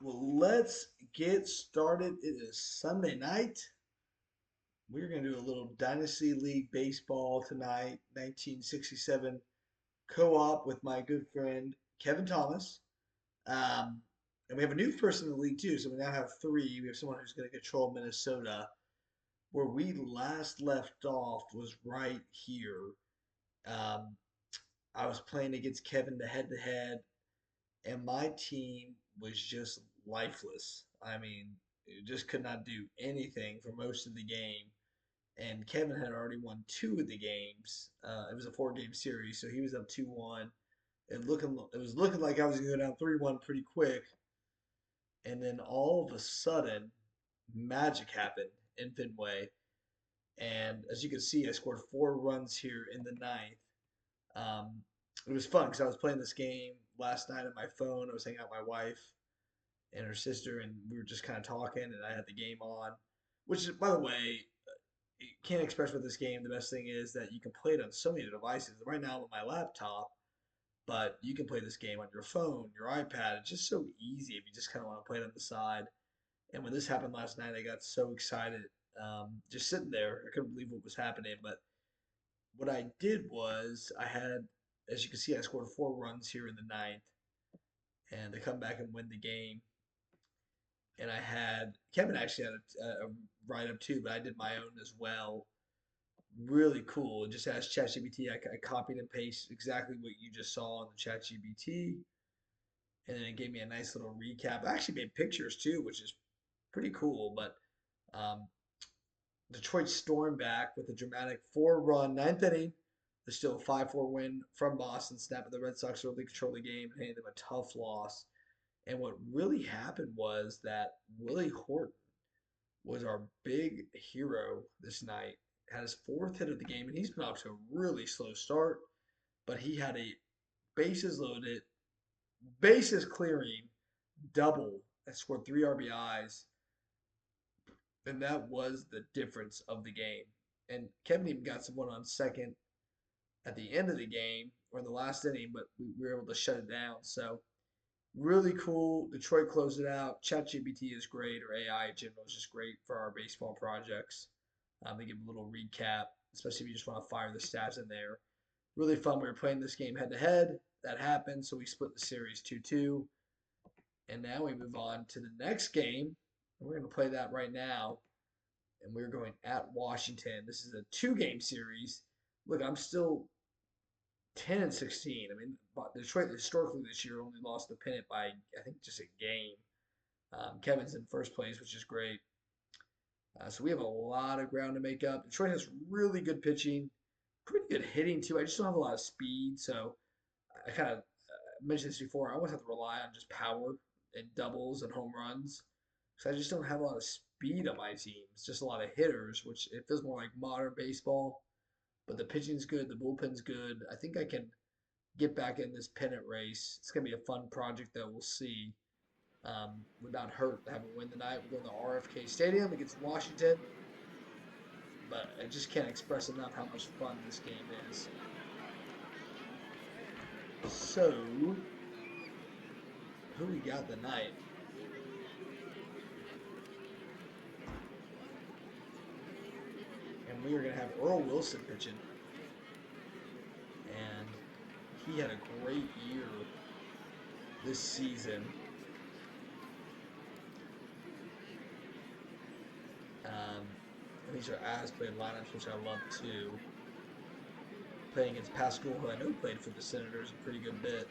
Well, let's get started. It is Sunday night. We're going to do a little Dynasty League baseball tonight, 1967 co op with my good friend Kevin Thomas. Um, and we have a new person in the league too, so we now have three. We have someone who's going to control Minnesota. Where we last left off was right here. Um, I was playing against Kevin the head, and my team was just lifeless. I mean, it just could not do anything for most of the game. And Kevin had already won two of the games. It was a four-game series, so he was up 2-1. It was looking like I was going to go down 3-1 pretty quick. And then all of a sudden, magic happened in Fenway. And as you can see, I scored 4 runs here in the ninth. Um, it was fun because I was playing this game last night on my phone. I was hanging out with my wife and her sister, and we were just kind of talking, and I had the game on. Which, is, by the way, you can't express with this game. The best thing is that you can play it on so many devices. Right now, I'm on my laptop, but you can play this game on your phone, your iPad. It's just so easy if you just kind of want to play it on the side. And when this happened last night, I got so excited, just sitting there. I couldn't believe what was happening. But what I did was I had, as you can see, I scored 4 runs here in the ninth, and they come back and win the game. And I had Kevin actually had a write up too, but I did my own as well. Really cool. Just asked ChatGPT. I copied and pasted exactly what you just saw on the ChatGPT, and then it gave me a nice little recap. I actually made pictures too, which is pretty cool. But um, Detroit stormed back with a dramatic 4-run ninth inning. There's still a 5-4 win from Boston, snapping the Red Sox early control the game and handing them a tough loss. And what really happened was that Willie Horton was our big hero this night. Had his fourth hit of the game, and he's been off to a really slow start. But he had a bases loaded, bases clearing double that scored 3 RBIs, and that was the difference of the game. And Kevin even got someone on second at the end of the game or in the last inning, but we were able to shut it down. So really cool. Detroit closed it out. ChatGPT is great, or AI in general is just great for our baseball projects. They give a little recap, especially if you just want to fire the stats in there. Really fun. We were playing this game head to head. That happened, so we split the series 2-2. And now we move on to the next game. And we're going to play that right now. And we're going at Washington. This is a 2-game series. Look, I'm still 10-16. I mean, Detroit historically this year only lost the pennant by, I think, just a game. Kevin's in first place, which is great. So we have a lot of ground to make up. Detroit has really good pitching, pretty good hitting too. I just don't have a lot of speed, so I kind of mentioned this before. I always have to rely on just power and doubles and home runs, because I just don't have a lot of speed on my team. It's just a lot of hitters, which it feels more like modern baseball. But the pitching's good, the bullpen's good. I think I can get back in this pennant race. It's gonna be a fun project that we'll see. Would not hurt to have a win tonight. We're going to RFK Stadium against Washington, but I just can't express enough how much fun this game is. So, who we got tonight? And we are going to have Earl Wilson pitching, and he had a great year this season. And these are as played lineups, which I love too. Playing against Pascal, who I know played for the Senators a pretty good bit.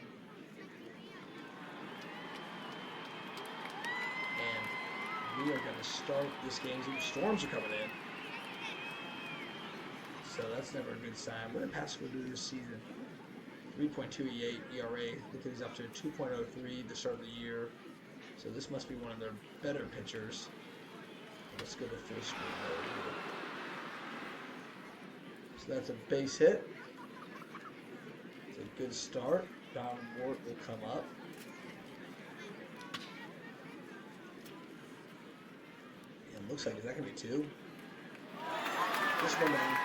And we are going to start this game. The storms are coming in. So that's never a good sign. What did Pascal do this season? 3.28 ERA. Look at he's up to 2.03 the start of the year. So this must be one of their better pitchers. Let's go to full screen mode here. So that's a base hit. It's a good start. Don Wart will come up. And it looks like, is that going to be two? Just one down.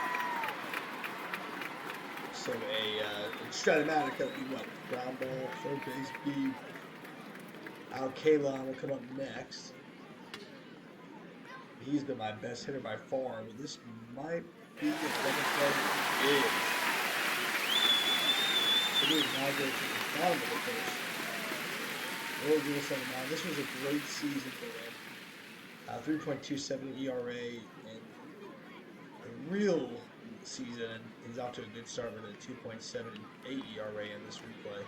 So a Stratomatic, that would be what? Ground ball, third base, B. Kalon will come up next. He's been my best hitter by far, but this might be the double play. It is. It is now go to the bottom of the first. We'll give us something now. This was a great season for him. 3.27 ERA and a real season, and he's off to a good start with a 2.78 ERA in this replay.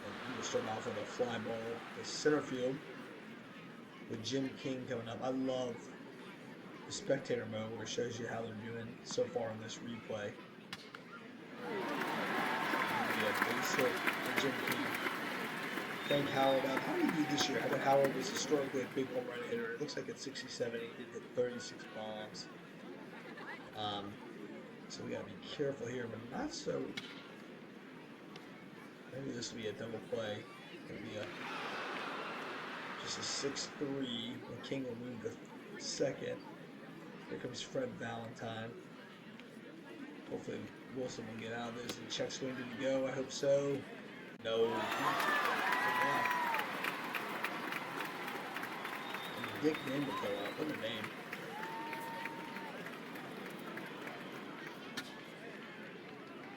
And we'll start off with a fly ball to center field with Jim King coming up. I love the spectator mode where it shows you how they're doing so far in this replay. Base hit for Jim King. Thank Howard out. How did he do this year? I thought Howard was historically a big home run hitter. It looks like at 67 he did hit 36 bombs. So we gotta be careful here, but not so. Maybe this will be a double play. Maybe just a 6-3. And King will move the second. Here comes Fred Valentine. Hopefully Wilson will get out of this. And check swing didn't go. I hope so. No. And Dick Name will go up. What a name.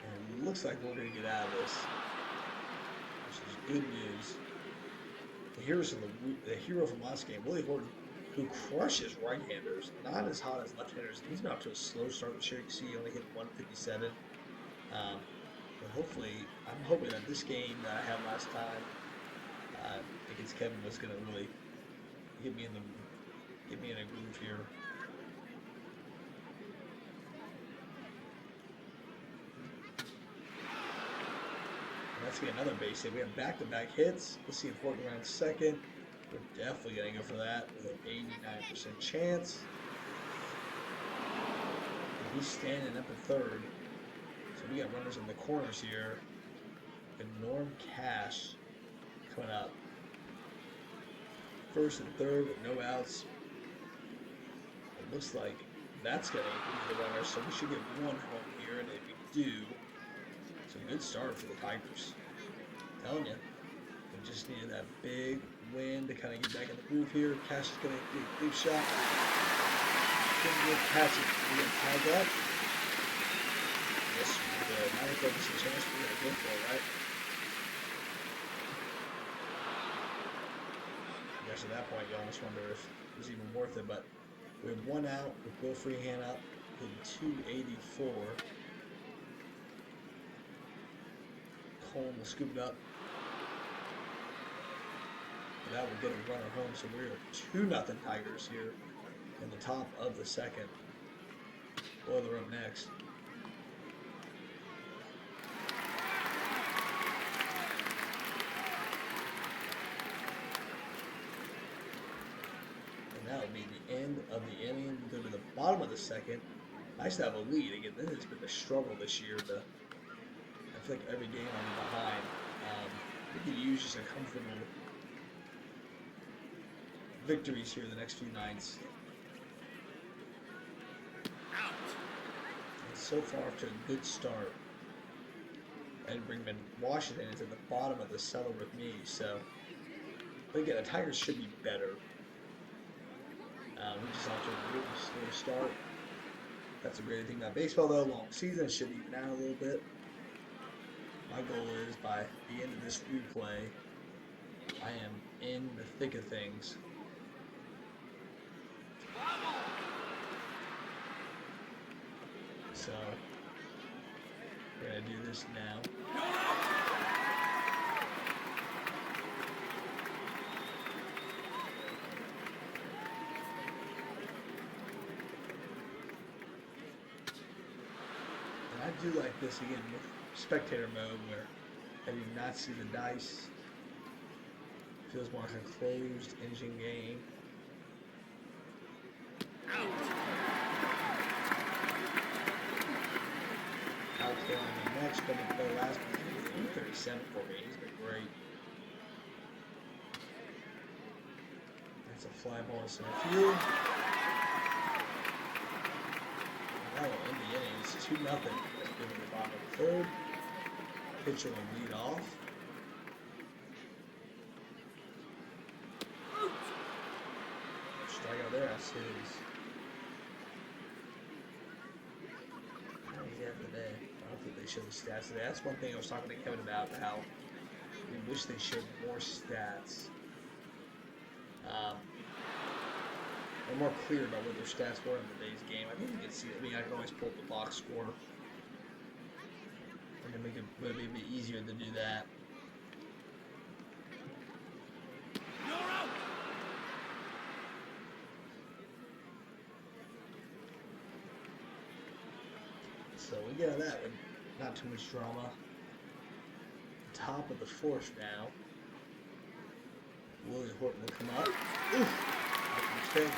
And it looks like we're going to get out of this, which is good news. The hero from last game, Willie Horton, who crushes right-handers, not as hot as left-handers. He's been off to a slow start this year. You can see he only hit 157. But hopefully, I'm hoping that this game that I had last time against Kevin was going to really get me in a groove here. And that's going to be another base hit. We have back-to-back hits. Let's see if Horton rounds second. We're definitely going to go for that with an 89% chance. And he's standing up at third. So we got runners in the corners here. And Norm Cash coming up. First and third with no outs. It looks like that's going to include the runners, so we should get one home here. And if we do, it's a good start for the Tigers. I'm telling you, we just needed that big win to kind of get back in the groove here. Cash is going to get a big shot. Couldn't get Cash. We're going to tie that. Yes, with a 94% chance, we're going to go for it, right? I guess at that point, you almost wonder if it was even worth it, but we have one out with Bill Freehand up in 284. Cole will scoop it up. That will get a runner home, so we're 2-0 Tigers here in the top of the second. Boy, they're up next. And that will be the end of the inning. We go to the bottom of the second. Nice to have a lead. Again, this has been a struggle this year. I feel like every game I'm behind. We could use just a comfortable victories here the next few nights. Out. And so far to a good start. And Brinkman, Washington is at the bottom of the cellar with me. So, but again, the Tigers should be better. We just have to a really slow start. That's a great thing about baseball, though. Long season should even out a little bit. My goal is by the end of this replay, I am in the thick of things. So, we're going to do this now. And I do like this again with spectator mode where I do not see the dice. Feels more like a closed engine game. Out there on the next, but the last one, 37 for me. He's been great. That's a fly ball to center field. That will end the inning. It's 2-0. Let's go to the bottom of the third. Pitcher will lead off. Strikeout there, that's his. How do you have today? I don't think they show the stats today. That's one thing I was talking to Kevin about, how we wish they showed more stats. Or more clear about what their stats were in today's game. I think you can see it. I mean, I can always pull up the box score. And then it would be a bit easier to do that. So we get out of that with not too much drama. Top of the fourth now. Willie Horton will come up. Oof! Mistake.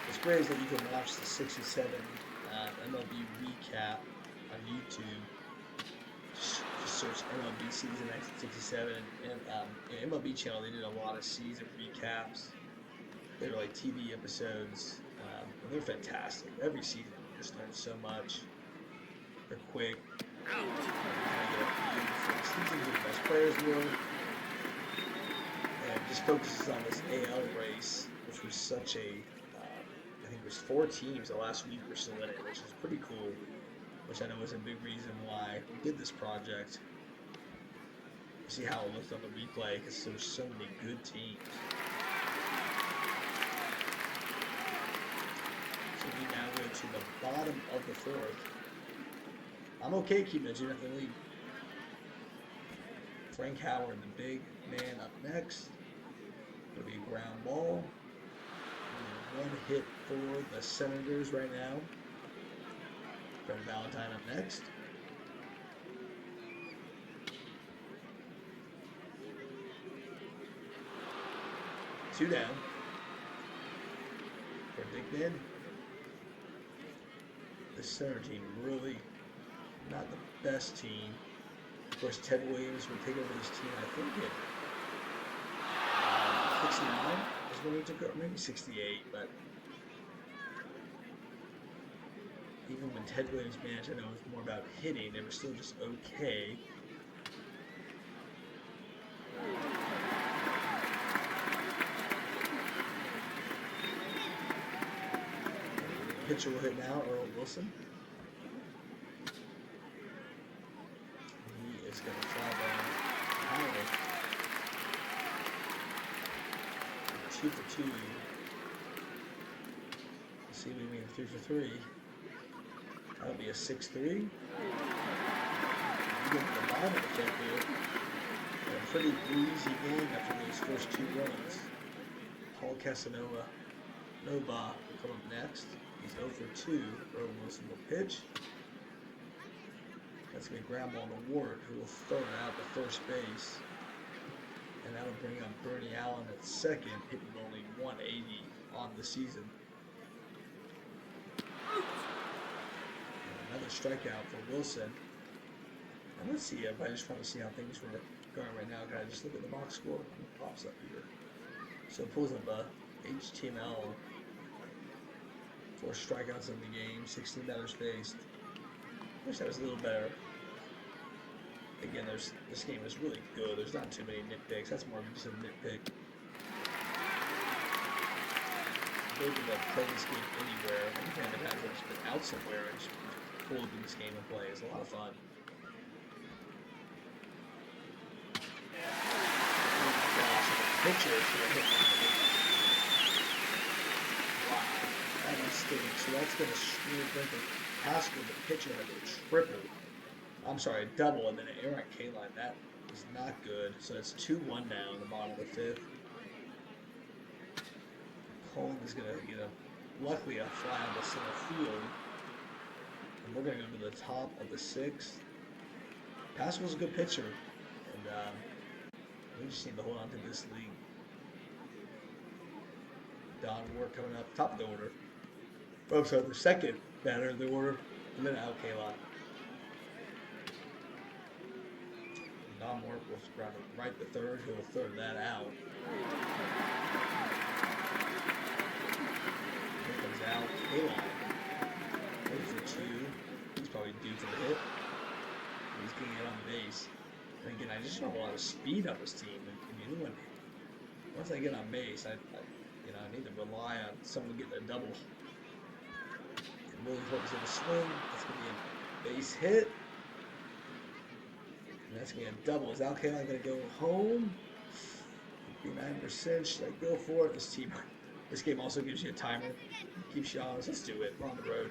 What's great is that you can watch the 67 MLB recap on YouTube. Just search MLB season 1967 and MLB channel. They did a lot of season recaps. They were like TV episodes. And they're fantastic. Every season you just learn so much. They're quick. Kind of get a feel for the season, who the best players were. And it just focuses on this AL race, which was such a I think it was 4 teams the last week were still in it, which is pretty cool, which I know was a big reason why we did this project. See how it looked on the replay, because there were so many good teams. So we now go to the bottom of the fourth. I'm okay keeping a 2-0 lead. Frank Howard, the big man, up next. It'll be a ground ball. One hit for the Senators right now. Brett Valentine up next. Two down for Dickman. The center team really not the best team. Of course, Ted Williams would take over this team, I think, at 69 is when he took over, maybe 68, but even when Ted Williams managed, I know it was more about hitting, they were still just okay. Pitcher will hit now, Earl Wilson. He is going to fly down Howard. 2 for 2. Let's see if we can 3 for 3. That'll be a 6-3. We get to the bottom of the fifth here. A pretty breezy game after those first 2 runs. Paul Casanova will come up next. He's 0 for 2. Earl Wilson will pitch. That's going to ground ball to Ward, who will throw it out to first base. And that'll bring up Bernie Allen at second, hitting only 180 on the season. And another strikeout for Wilson. And let's see, I just want to see how things were going right now. Can I just look at the box score? It pops up here. So it pulls up a HTML. 4 strikeouts in the game, 16 batters faced. Wish that was a little better. Again, this game is really good. There's not too many nitpicks. That's more of just a nitpick. Maybe to play this game anywhere. Anytime it has just been out somewhere and just pull up in this game and play. It's a lot of fun. Pitcher is going to hit. Wow, that is stinking. So that's going to bring the Pascal, the pitcher, has a triple. I'm sorry, a double, and then an errant K-line. That is not good. So it's 2-1 now in the bottom of the fifth. Coleman is going to get luckily a fly on the center field. And we're going to go to the top of the sixth. Pascal's a good pitcher. And we just need to hold on to this league. Don Ward coming up, top of the order. Oh, sorry, the second batter of the order, and then Al Kalon. Don Ward will ground right the third. He'll third that out. Here comes Al Kalon. 3 for 2. He's probably due for the hit. base. And again, I just don't have a lot of speed on this team. And once I get on base, I need to rely on someone getting a double. And Willie Hope's gonna swing. That's gonna be a base hit. And that's gonna be a double. Is Al Kaline gonna go home? 59%. Should I go for it? This game also gives you a timer. Keeps you honest. Let's do it. We're on the road.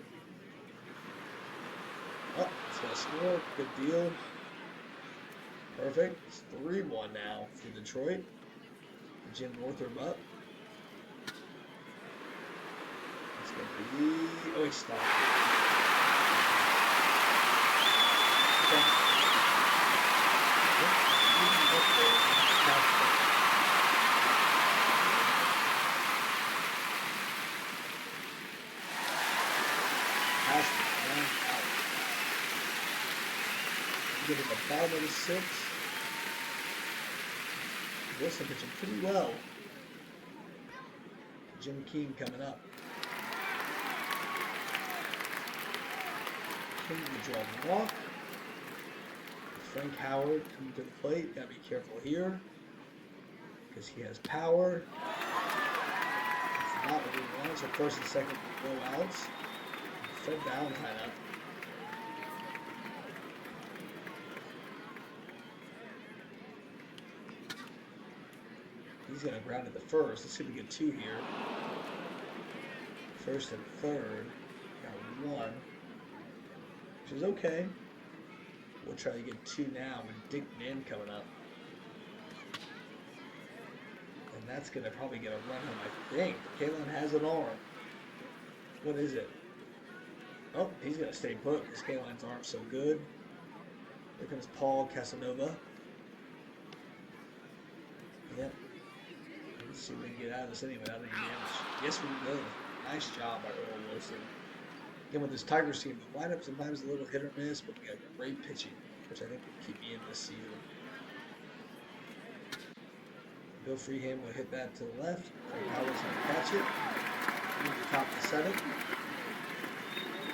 Oh, it's gonna score. Good deal. Perfect. It's 3-1 now for Detroit. Jim Northrup up. It's going to be... Oh, he stopped. Okay. Get at the bottom of the 6. Wilson pitching pretty well. Jim Keane coming up. King to draw the walk. Frank Howard coming to the plate. Gotta be careful here because he has power. It's not what we want. So first and second go outs. Fred Valentine up. He's going to ground at the first. Let's see if we get 2 here. First and third. Got 1. Which is okay. We'll try to get 2 now with Dick Mann coming up. And that's going to probably get a run home, I think. Kaline has an arm. What is it? Oh, he's going to stay put because Kaline's arm's so good. Here comes Paul Casanova. Yep. Let's see if we can get out of this anyway without any damage. Yes, we will. Nice job by Earl Wilson. Again, with this Tigers team, the lineup sometimes a little hit or miss, but we got great pitching, which I think will keep me in this season. Bill Freeham will hit that to the left. Frank Howard's going to catch it. Move the top of the 7th.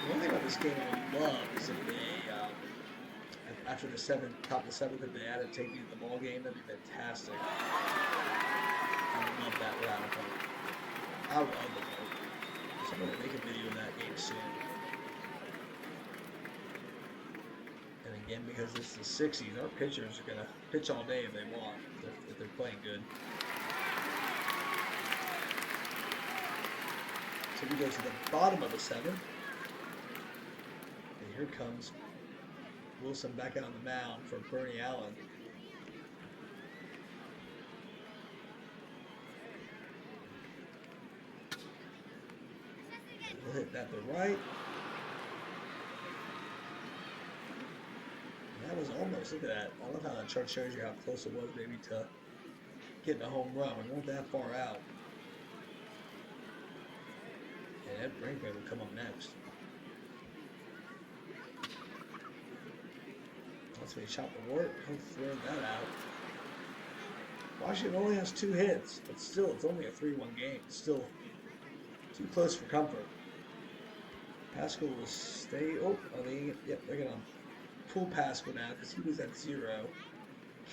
The only thing about this game I would love is if they, after the 7th, top of the 7th, if they added take me to the ball game, that'd be fantastic. I would love that without a vote. I would love the vote. So I'm going to make a video of that game soon. And again, because this is the 60s, our pitchers are going to pitch all day if they want, if they're playing good. So we go to the bottom of the 7th. And here comes Wilson back out on the mound for Bernie Allen. We'll hit that to right. And that was almost, look at that. I love how that chart shows you how close it was maybe to getting a home run. We weren't that far out. And Ed Brinkman will come up next. Once we chop the work, he'll throw that out. Washington only has 2 hits, but still, it's only a 3-1 game. It's still too close for comfort. Pascal will stay. Oh, yep, they're going to pull Pascal now because he was at 0.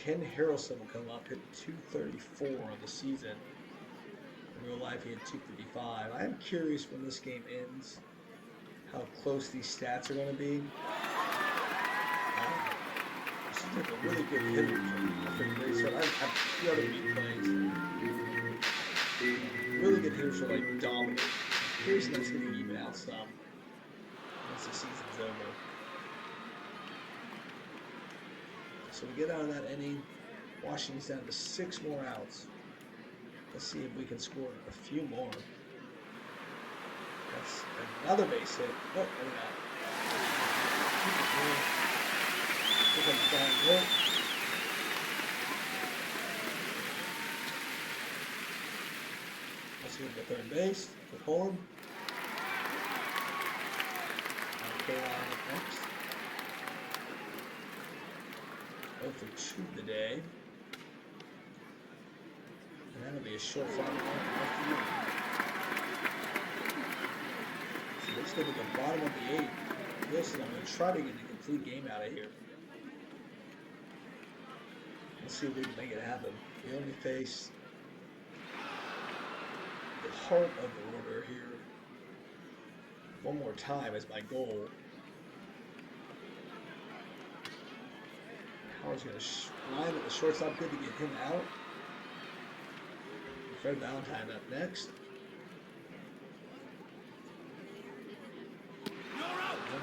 Ken Harrelson will come up, hit 234 on the season. In real life, he had 255. I am curious when this game ends how close these stats are going to be. This is like a really good hitter from Redsox. I've the other replays. Really good hitters for like dominant. I'm curious if that's going to even out some once the season's over. So we get out of that inning. Washington's down to 6 more outs. Let's see if we can score a few more. That's another base hit. Oh, look at that. Look at the down work. Let's move to third base for Poland. Kaline up next. 0 for 2 today. And that'll be a short fly ball. So let's go to the bottom of the 8th. Wilson, I'm going to try to get a complete game out of here. Let's see if we can make it happen. We only face the heart of the order here. One more time is my goal. Howard's going to line at the shortstop. Good to get him out. Fred Valentine up next.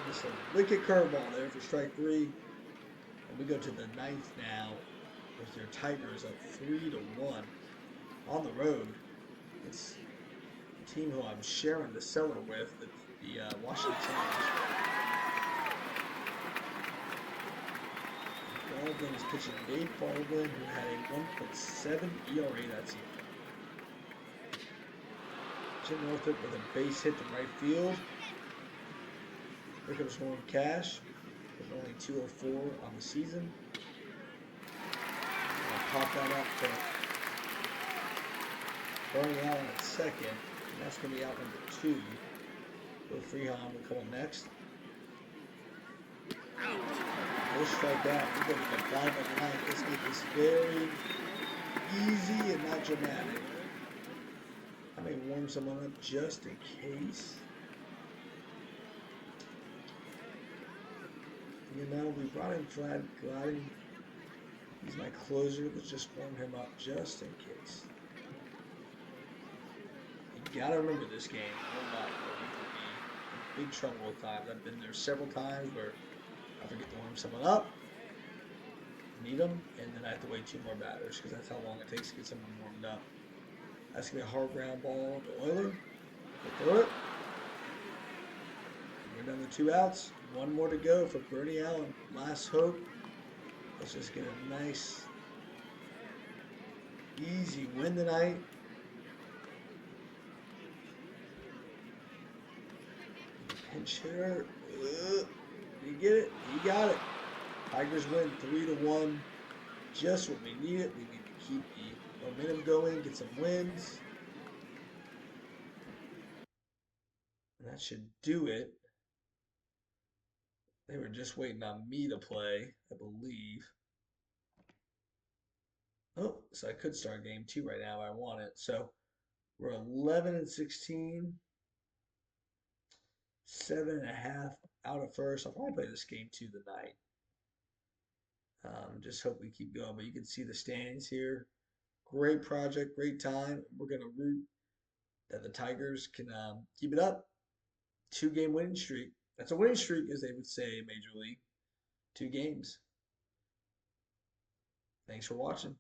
Just a wicked curveball there for strike 3. And we go to the 9th now with their Tigers up 3-1 on the road. It's a team who I'm sharing the cellar with, the Washington Senators. Baldwin is pitching Dave Baldwin, who had a 1.7 ERA that season. Jim Northup with a base hit to right field. Here comes Norm Cash with only 204 on the season. I'll pop that up for Bernie Allen at second. And that's going to be out number 2. Bill Freeholm will come up next. We'll strike out. We're going to get 5 on 9. Let's make this very easy and not dramatic. I may warm someone up just in case. You know, we brought in Vlad Gladden. He's my closer. Let's just warm him up just in case. You gotta remember this game. Or not, or we could be in big trouble at times. I've been there several times where I forget to warm someone up, need them, and then I have to wait 2 more batters because that's how long it takes to get someone warmed up. That's going to be a hard ground ball to Euler. We'll throw it. We're down to 2 outs. 1 more to go for Bernie Allen. Last hope. Let's just get a nice, easy win tonight. Pinch hitter. You get it? You got it. Tigers win 3-1. Just what we needed. We need to keep the momentum going, get some wins. And that should do it. They were just waiting on me to play, I believe. Oh, so I could start game 2 right now if I want it. So we're 11-16. 7.5 out of first. I'll probably play this game 2 tonight. Just hope we keep going. But you can see the standings here. Great project, great time. We're going to root that the Tigers can keep it up. 2-game winning streak. That's a winning streak, as they would say in Major League. 2 games. Thanks for watching.